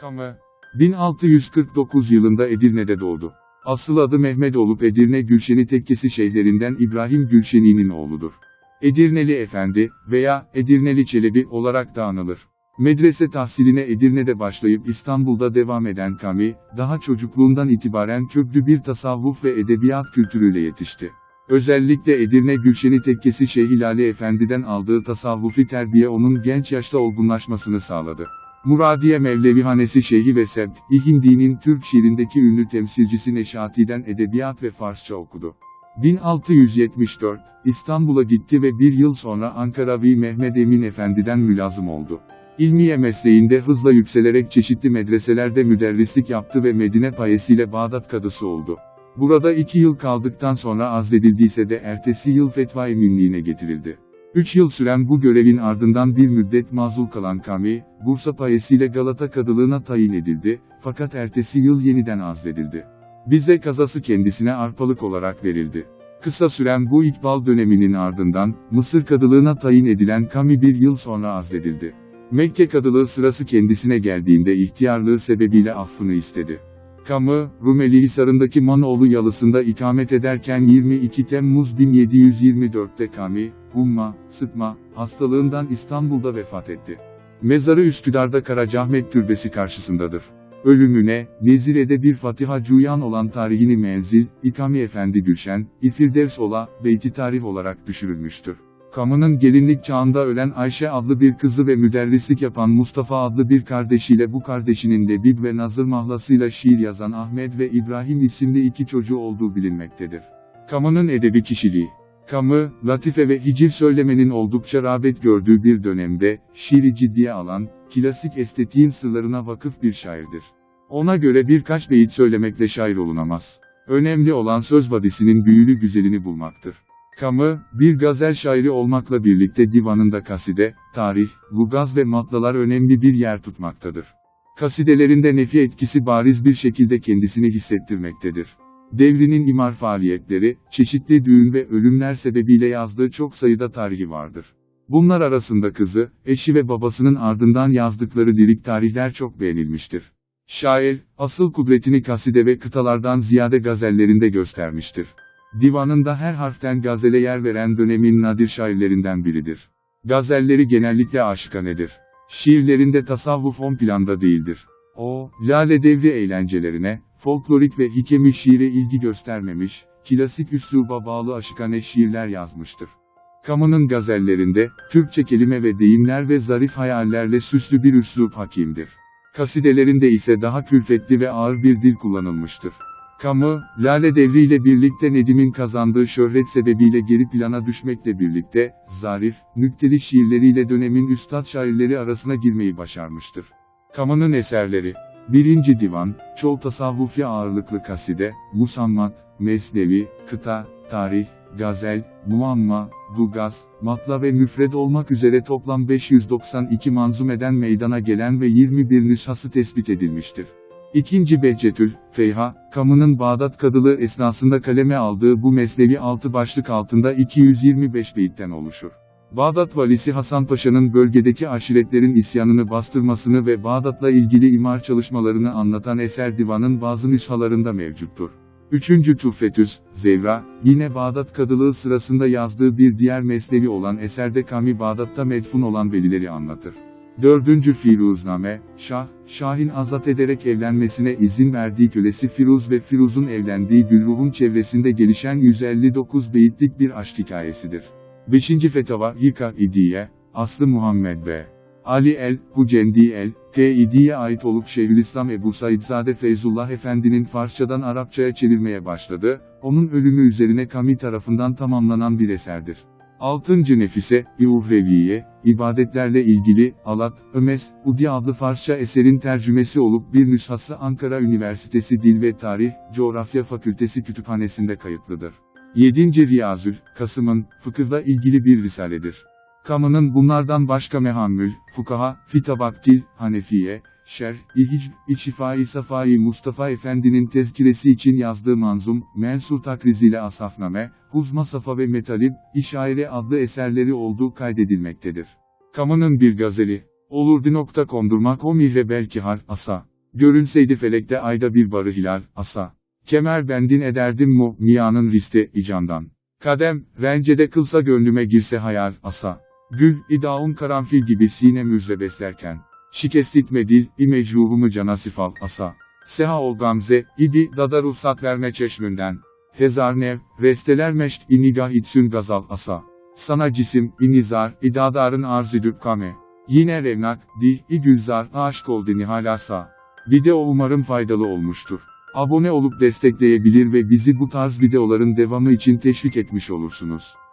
Kamı, 1649 yılında Edirne'de doğdu. Asıl adı Mehmet olup Edirne Gülşeni Tekkesi şeyhlerinden İbrahim Gülşeni'nin oğludur. Edirneli Efendi veya Edirneli Çelebi olarak da anılır. Medrese tahsiline Edirne'de başlayıp İstanbul'da devam eden Kami, daha çocukluğundan itibaren köklü bir tasavvuf ve edebiyat kültürüyle yetişti. Özellikle Edirne Gülşeni Tekkesi Şeyh Hilali Efendi'den aldığı tasavvufi terbiye onun genç yaşta olgunlaşmasını sağladı. Muradiye Mevlevihanesi Şeyhi ve Seb'i Hindi'nin Türk şiirindeki ünlü temsilcisi Neşati'den edebiyat ve Farsça okudu. 1674, İstanbul'a gitti ve bir yıl sonra Ankaravi Mehmed Emin Efendi'den mülazım oldu. İlmiye mesleğinde hızla yükselerek çeşitli medreselerde müderrislik yaptı ve Medine payesiyle Bağdat kadısı oldu. Burada 2 yıl kaldıktan sonra azledildiyse de ertesi yıl fetva eminliğine getirildi. 3 yıl süren bu görevin ardından bir müddet mazul kalan Kami, Bursa payesiyle Galata kadılığına tayin edildi, fakat ertesi yıl yeniden azledildi. Bize kazası kendisine arpalık olarak verildi. Kısa süren bu ikbal döneminin ardından, Mısır kadılığına tayin edilen Kami bir yıl sonra azledildi. Mekke kadılığı sırası kendisine geldiğinde ihtiyarlığı sebebiyle affını istedi. Kamı, Rumeli Hisarı'ndaki Manoğlu Yalısı'nda ikamet ederken 22 Temmuz 1724'te Kami, sıtma hastalığından İstanbul'da vefat etti. Mezarı Üsküdar'da Karacaahmet Türbesi karşısındadır. Ölümüne, Nezire'de bir Fatiha Cuyan olan tarihini menzil, İkami Efendi Gülşen, İfirdevs Ola, Beyti Tarih olarak düşürülmüştür. Kamı'nın gelinlik çağında ölen Ayşe adlı bir kızı ve müderrislik yapan Mustafa adlı bir kardeşiyle bu kardeşinin Lebib ve Nazır mahlasıyla şiir yazan Ahmet ve İbrahim isimli 2 çocuğu olduğu bilinmektedir. Kamı'nın edebi kişiliği. Kamı, latife ve hiciv söylemenin oldukça rağbet gördüğü bir dönemde, şiiri ciddiye alan, klasik estetiğin sırlarına vakıf bir şairdir. Ona göre birkaç beyit söylemekle şair olunamaz. Önemli olan söz vadisinin büyülü güzelini bulmaktır. Kamı, bir gazel şairi olmakla birlikte divanında kaside, tarih, lugaz ve matlalar önemli bir yer tutmaktadır. Kasidelerinde nefi etkisi bariz bir şekilde kendisini hissettirmektedir. Devrinin imar faaliyetleri, çeşitli düğün ve ölümler sebebiyle yazdığı çok sayıda tarihi vardır. Bunlar arasında kızı, eşi ve babasının ardından yazdıkları lirik tarihler çok beğenilmiştir. Şair, asıl kudretini kaside ve kıtalardan ziyade gazellerinde göstermiştir. Divanında her harften gazele yer veren dönemin nadir şairlerinden biridir. Gazelleri genellikle aşıkanedir. Şiirlerinde tasavvuf ön planda değildir. O, Lale Devri eğlencelerine, folklorik ve hikemi şiire ilgi göstermemiş, klasik üsluba bağlı aşıkane şiirler yazmıştır. Kamı'nın gazellerinde, Türkçe kelime ve deyimler ve zarif hayallerle süslü bir üslup hakimdir. Kasidelerinde ise daha külfetli ve ağır bir dil kullanılmıştır. Kamı, Lale Devri ile birlikte Nedim'in kazandığı şöhret sebebiyle geri plana düşmekle birlikte, zarif, nükteli şiirleriyle dönemin üstad şairleri arasına girmeyi başarmıştır. Kamı'nın eserleri: 1. Divan, çoğul tasavvufi ağırlıklı kaside, musammat, mesnevi, kıta, tarih, gazel, muamma, lugaz, matla ve müfred olmak üzere toplam 592 manzumeden meydana gelen ve 21 nüshası tespit edilmiştir. 2. Behçetül Feyha, Kamı'nın Bağdat kadılığı esnasında kaleme aldığı bu mesnevi 6 başlık altında 225 beyitten oluşur. Bağdat valisi Hasan Paşa'nın bölgedeki aşiretlerin isyanını bastırmasını ve Bağdat'la ilgili imar çalışmalarını anlatan eser divanın bazı nüshalarında mevcuttur. 3. Tuhfetüz Zevra, yine Bağdat kadılığı sırasında yazdığı bir diğer mesnevi olan eserde Kami Bağdat'ta medfun olan velileri anlatır. 4. Firuzname, Şah'ın azat ederek evlenmesine izin verdiği kölesi Firuz ve Firuz'un evlendiği Gülruh'un çevresinde gelişen 159 beyitlik bir aşk hikayesidir. 5. Fetava İdiye, Aslı Muhammed B. Ali el-Hucendi el-Teidi'ye ait olup Şeyhülislam Ebu Saidzade Feyzullah Efendi'nin Farsçadan Arapçaya çevirmeye başladı, onun ölümü üzerine Kami tarafından tamamlanan bir eserdir. 6. Nefise-i Uhreviye, ibadetlerle ilgili, Alat, Ömes, Udi adlı Farsça eserin tercümesi olup bir nüshası Ankara Üniversitesi Dil ve Tarih, Coğrafya Fakültesi Kütüphanesi'nde kayıtlıdır. 7. Riyazül Kasım'ın, fıkıhla ilgili bir risaledir. Kamı'nın bunlardan başka Mehammül, Fukaha, Fitabaktil, Hanefiye, Şerh-i Şifai Safai Mustafa Efendi'nin tezkiresi için yazdığı manzum, Mensur Takriziyle Asafname, Huzma Safa ve Metalib, İşaire adlı eserleri olduğu kaydedilmektedir. Kamı'nın bir gazeli, Olurdu. Kondurmak o mihre belki har, asa. Görünseydi felekte ayda bir barı hilal, asa. Kemer bendin ederdim mu, miyanın riste, icandan. Kadem, rencede kılsa gönlüme girse hayal, asa. Gül, idaun karanfil gibi sine müzre beslerken. Şikestitme dil, mecruhumu cana sifal, asa. Seha ol gamze, idi, dada ruhsat verme çeşmünden. Hezar nev, resteler meşk, inigah itsün gazal, asa. Sana cisim, inizar, idadarın arzidüp kame. Yine revnak, gülzar, aşk oldu nihalasa. Video umarım faydalı olmuştur. Abone olup destekleyebilir ve bizi bu tarz videoların devamı için teşvik etmiş olursunuz.